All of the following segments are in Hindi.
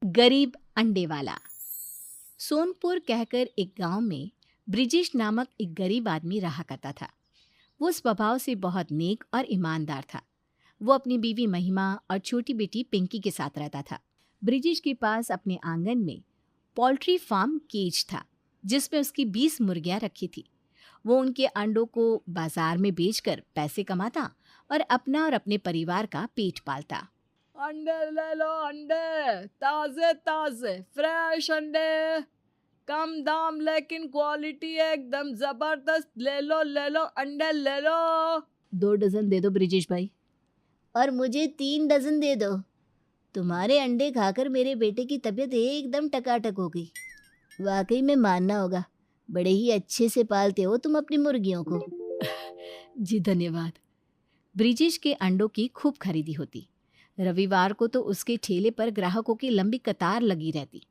गरीब अंडे वाला। सोनपुर कहकर एक गांव में ब्रिजेश नामक एक गरीब आदमी रहा करता था। वो स्वभाव से बहुत नेक और ईमानदार था। वो अपनी बीवी महिमा और छोटी बेटी पिंकी के साथ रहता था। ब्रिजेश के पास अपने आंगन में पोल्ट्री फार्म केज था, जिसमें उसकी 20 मुर्गियां रखी थी। वो उनके अंडों को बाजार में बेचकर पैसे कमाता और अपना और अपने परिवार का पेट पालता। अंडे ले लो, अंडे ताजे ताजे फ्रेश अंडे, कम दाम लेकिन क्वालिटी एकदम जबरदस्त। ले लो अंडे ले लो। 2 डजन दे दो ब्रिजेश भाई। और मुझे 3 डजन दे दो। तुम्हारे अंडे खाकर मेरे बेटे की तबीयत एकदम टकाटक हो गई। वाकई में मानना होगा, बड़े ही अच्छे से पालते हो तुम अपनी मुर्गियों को। जी धन्यवाद। ब्रिजेश के अंडों की खूब खरीदी होती। रविवार को तो उसके ठेले पर ग्राहकों की लंबी कतार लगी रहती।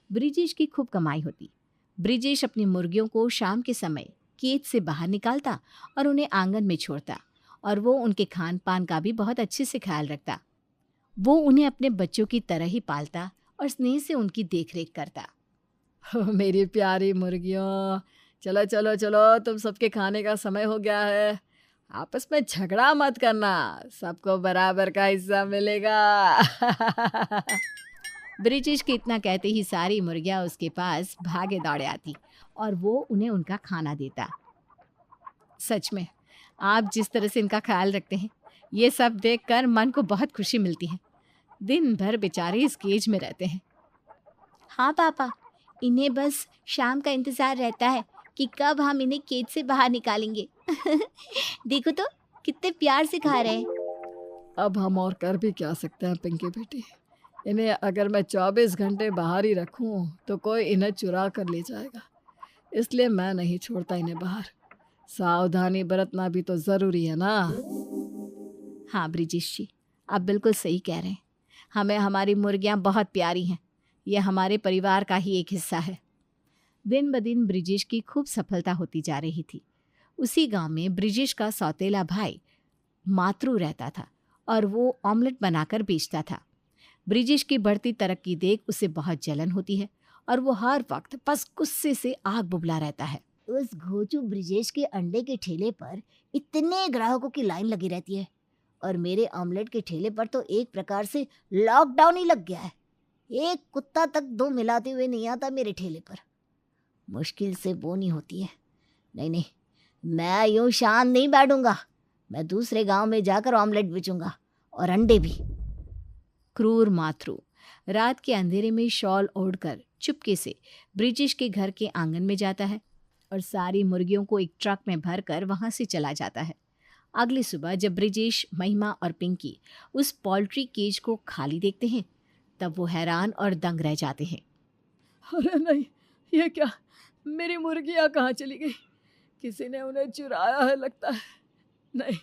ब्रिजेश की खूब कमाई होती। ब्रिजेश अपनी मुर्गियों को शाम के समय केज से बाहर निकालता और उन्हें आंगन में छोड़ता, और वो उनके खान पान का भी बहुत अच्छे से ख्याल रखता। वो उन्हें अपने बच्चों की तरह ही पालता और स्नेह से उनकी देखरेख करता। मेरी प्यारी मुर्गियों, चलो चलो चलो, तुम सबके खाने का समय हो गया है। आपस में झगड़ा मत करना, सबको बराबर का हिस्सा मिलेगा। ब्रिजेश के इतना कहते ही सारी मुर्गियां उसके पास भागे दौड़े आती और वो उन्हें उनका खाना देता। सच में आप जिस तरह से इनका ख्याल रखते हैं, ये सब देखकर मन को बहुत खुशी मिलती है। दिन भर बेचारे इस केज में रहते हैं। हाँ पापा, इन्हें बस शाम का इंतजार रहता है कि कब हम इन्हें केज से बाहर निकालेंगे। देखो तो कितने प्यार से खा रहे हैं। अब हम और कर भी क्या सकते हैं पिंकी बेटी। इन्हें अगर मैं 24 घंटे बाहर ही रखूं तो कोई इन्हें चुरा कर ले जाएगा, इसलिए मैं नहीं छोड़ता इन्हें बाहर। सावधानी बरतना भी तो ज़रूरी है ना। हाँ ब्रिजेश जी, आप बिल्कुल सही कह रहे हैं। हमें हमारी मुर्गियाँ बहुत प्यारी हैं। ये हमारे परिवार का ही एक हिस्सा है। दिन ब दिन ब्रिजेश की खूब सफलता होती जा रही थी। उसी गांव में ब्रिजेश का सौतेला भाई मातरू रहता था और वो ऑमलेट बनाकर बेचता था। ब्रिजेश की बढ़ती तरक्की देख उसे बहुत जलन होती है और वो हर वक्त बस गुस्से से आग बुबला रहता है। उस घोचू ब्रिजेश के अंडे के ठेले पर इतने ग्राहकों की लाइन लगी रहती है, और मेरे ऑमलेट के ठेले पर तो एक प्रकार से लॉकडाउन ही लग गया है। एक कुत्ता तक दो मिलाते हुए नहीं आता मेरे ठेले पर। मुश्किल से बोनी होती है। नहीं नहीं, मैं यूं शांत नहीं बैठूंगा। मैं दूसरे गांव में जाकर ऑमलेट बेचूंगा, और अंडे भी। क्रूर मातरू रात के अंधेरे में शॉल ओढ़कर चुपके से ब्रिजेश के घर के आंगन में जाता है और सारी मुर्गियों को एक ट्रक में भरकर वहां से चला जाता है। अगली सुबह जब ब्रिजेश, महिमा और पिंकी उस पोल्ट्री केज को खाली देखते हैं, तब वो हैरान और दंग रह जाते हैं। अरे नहीं, ये क्या, मेरी मुर्गियाँ कहाँ चली गई? किसी ने उन्हें चुराया है लगता है। नहीं,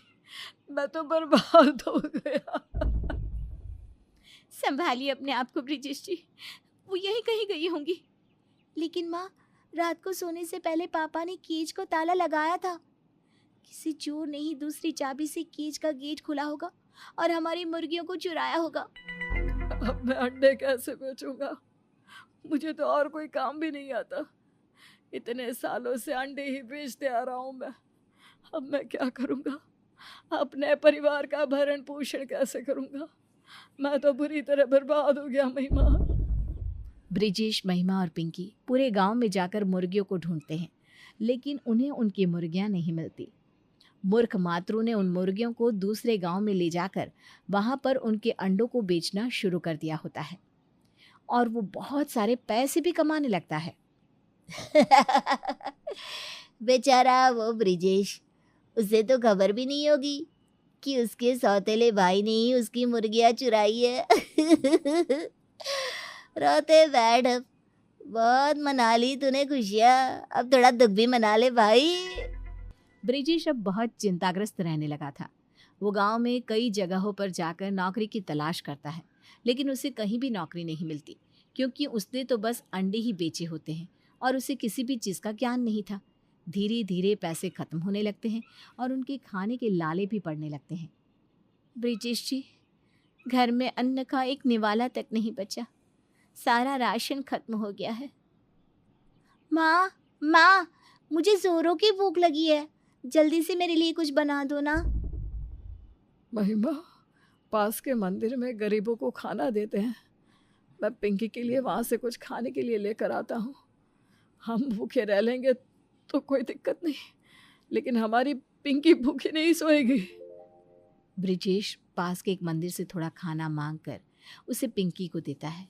मैं तो बर्बाद हो गया। संभालिए अपने आप को ब्रिजेश जी, वो यहीं कहीं गई होंगी। लेकिन माँ, रात को सोने से पहले पापा ने केज को ताला लगाया था। किसी चोर ने ही दूसरी चाबी से केज का गेट खोला होगा और हमारी मुर्गियों को चुराया होगा। अब मैं अंडे कैसे बेचूंगा? मुझे तो और कोई काम भी नहीं आता। इतने सालों से अंडे ही बेचते आ रहा हूँ मैं। अब मैं क्या करूँगा? अपने परिवार का भरण पोषण कैसे करूँगा? मैं तो बुरी तरह बर्बाद हो गया महिमा। ब्रिजेश, महिमा और पिंकी पूरे गांव में जाकर मुर्गियों को ढूंढते हैं, लेकिन उन्हें उनकी मुर्गियां नहीं मिलती। मूर्ख मातरू ने उन मुर्गियों को दूसरे गांव में ले जाकर वहां पर उनके अंडों को बेचना शुरू कर दिया होता है और वो बहुत सारे पैसे भी कमाने लगता है। बेचारा वो ब्रिजेश, उसे तो खबर भी नहीं होगी कि उसके सौतेले भाई ने ही उसकी मुर्गियां चुराई है। रोते बैठ अब। बहुत मना ली तूने खुशियाँ, अब थोड़ा दुख भी मना ले भाई। ब्रिजेश अब बहुत चिंताग्रस्त रहने लगा था। वो गांव में कई जगहों पर जाकर नौकरी की तलाश करता है, लेकिन उसे कहीं भी नौकरी नहीं मिलती, क्योंकि उसने तो बस अंडे ही बेचे होते हैं और उसे किसी भी चीज़ का ज्ञान नहीं था। धीरे धीरे पैसे खत्म होने लगते हैं और उनके खाने के लाले भी पड़ने लगते हैं। ब्रिजेश जी, घर में अन्न का एक निवाला तक नहीं बचा। सारा राशन खत्म हो गया है। माँ माँ, मुझे जोरों की भूख लगी है, जल्दी से मेरे लिए कुछ बना दो ना। महिमा, पास के मंदिर में गरीबों को खाना देते हैं। मैं पिंकी के लिए वहाँ से कुछ खाने के लिए लेकर आता हूँ। हम भूखे रह लेंगे तो कोई दिक्कत नहीं, लेकिन हमारी पिंकी भूखी नहीं सोएगी। ब्रिजेश पास के एक मंदिर से थोड़ा खाना मांगकर उसे पिंकी को देता है।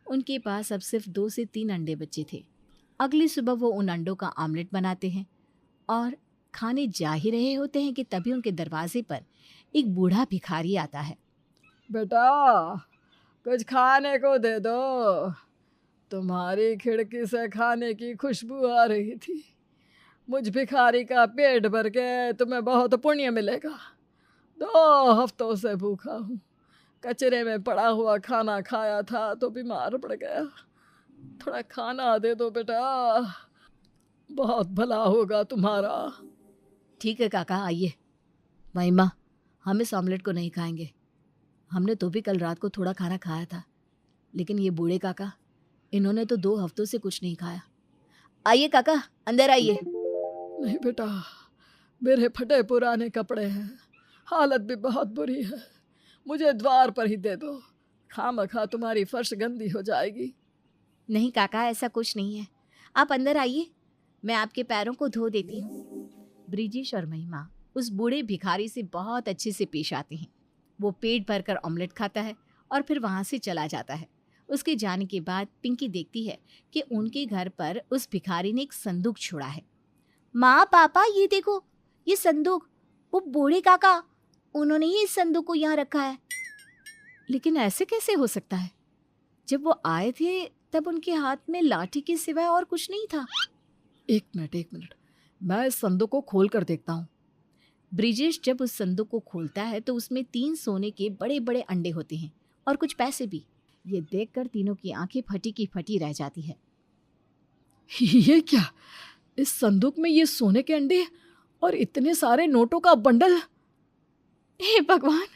उनके पास अब सिर्फ 2 से 3 अंडे बचे थे। अगली सुबह वो उन अंडों का आमलेट बनाते हैं और खाने जा ही रहे होते हैं कि तभी उनके दरवाजे पर एक बूढ़ा भिखारी आता है। बेटा, कुछ खाने को दे दो। तुम्हारी खिड़की से खाने की खुशबू आ रही थी। मुझ भिखारी का पेट भर के तुम्हें बहुत पुण्य मिलेगा। 2 हफ्तों से भूखा हूँ। कचरे में पड़ा हुआ खाना खाया था तो बीमार पड़ गया। थोड़ा खाना दे दो बेटा, बहुत भला होगा तुम्हारा। ठीक है काका, आइए। महिमा, हम इस ऑमलेट को नहीं खाएंगे। हमने तो भी कल रात को थोड़ा खाना खाया था, लेकिन ये बूढ़े काका, इन्होंने तो 2 हफ्तों से कुछ नहीं खाया। आइए काका, अंदर आइए। नहीं बेटा, मेरे फटे पुराने कपड़े हैं, हालत भी बहुत बुरी है। मुझे द्वार पर ही दे दो, खामखा तुम्हारी फर्श गंदी हो जाएगी। नहीं काका, ऐसा कुछ नहीं है, आप अंदर आइए, मैं आपके पैरों को धो देती हूँ। ब्रिजेश और महिमा उस बूढ़े भिखारी से बहुत अच्छे से पेश आते हैं। वो पेट भरकर ऑमलेट खाता है और फिर वहाँ से चला जाता है। उसके जाने के बाद पिंकी देखती है कि उनके घर पर उस भिखारी ने एक संदूक छोड़ा है। माँ पापा, ये देखो, ये संदूक, वो बूढ़े काका, उन्होंने ही इस संदूक को यहाँ रखा है। लेकिन ऐसे कैसे हो सकता है? जब वो आए थे तब उनके हाथ में लाठी के सिवाय और कुछ नहीं था। एक मिनट, मैं इस संदूक को खोल कर देखता हूँ। ब्रिजेश जब उस संदूक को खोलता है तो उसमें 3 सोने के बड़े बड़े अंडे होते हैं और कुछ पैसे भी। ये देखकर तीनों की आंखें फटी की फटी रह जाती है। ये क्या? इस संदूक में ये सोने के अंडे और इतने सारे नोटों का बंडल। हे भगवान,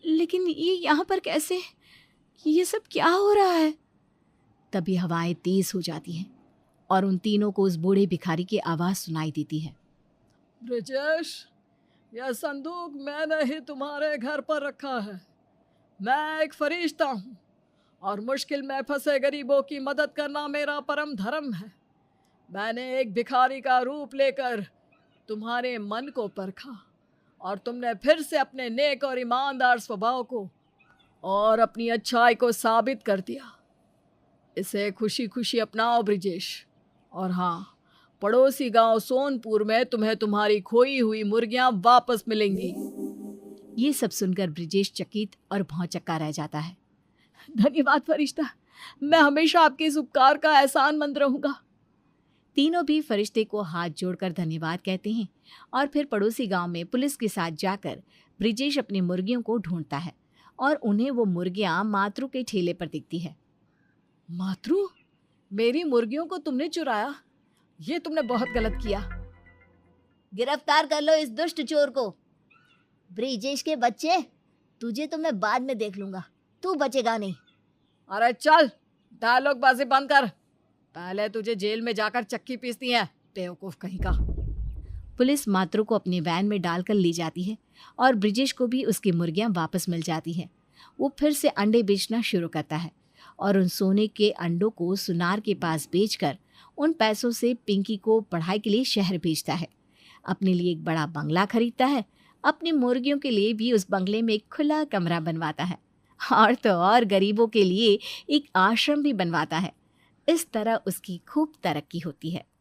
लेकिन ये यहाँ पर कैसे? ये सब क्या हो रहा है? तभी हवाएं तेज हो जाती हैं और उन तीनों को उस बूढ़े भिखारी की आवाज सुनाई देती है। ब्रिजेश, यह संदूक मैंने ही तुम्हारे घर पर रखा है। मैं एक फरिश्ता हूँ और मुश्किल में फंसे गरीबों की मदद करना मेरा परम धर्म है। मैंने एक भिखारी का रूप लेकर तुम्हारे मन को परखा और तुमने फिर से अपने नेक और ईमानदार स्वभाव को और अपनी अच्छाई को साबित कर दिया। इसे खुशी खुशी अपनाओ ब्रिजेश। और हाँ, पड़ोसी गांव सोनपुर में तुम्हें तुम्हारी खोई हुई मुर्गियां वापस मिलेंगी। ये सब सुनकर ब्रिजेश चकित और भौंचक्का रह जाता है। धन्यवाद फरिश्ता, मैं हमेशा आपके इस उपकार का एहसानमंद रहूंगा। तीनों भी फरिश्ते को हाथ जोड़कर धन्यवाद कहते हैं और फिर पड़ोसी गांव में पुलिस के साथ जाकर ब्रिजेश अपनी मुर्गियों को ढूंढता है और उन्हें वो मुर्गियां मातरू के ठेले पर दिखती है। मातरू, मेरी मुर्गियों को तुमने चुराया, ये तुमने बहुत गलत किया। गिरफ्तार कर लो इस दुष्ट चोर को। ब्रिजेश के बच्चे, तुझे तो मैं बाद में देख लूंगा, तू बचेगा नहीं। अरे चल, डायलॉग बाजी बंद कर, पहले तुझे जेल में जाकर चक्की पीसती है, बेवकूफ कहीं का। पुलिस मातरू को अपनी वैन में डालकर ले जाती है और ब्रिजेश को भी उसकी मुर्गियां वापस मिल जाती हैं। वो फिर से अंडे बेचना शुरू करता है और उन सोने के अंडों को सुनार के पास बेचकर उन पैसों से पिंकी को पढ़ाई के लिए शहर भेजता है। अपने लिए एक बड़ा बंगला खरीदता है, अपनी मुर्गियों के लिए भी उस बंगले में एक खुला कमरा बनवाता है और तो और गरीबों के लिए एक आश्रम भी बनवाता है। इस तरह उसकी खूब तरक्की होती है।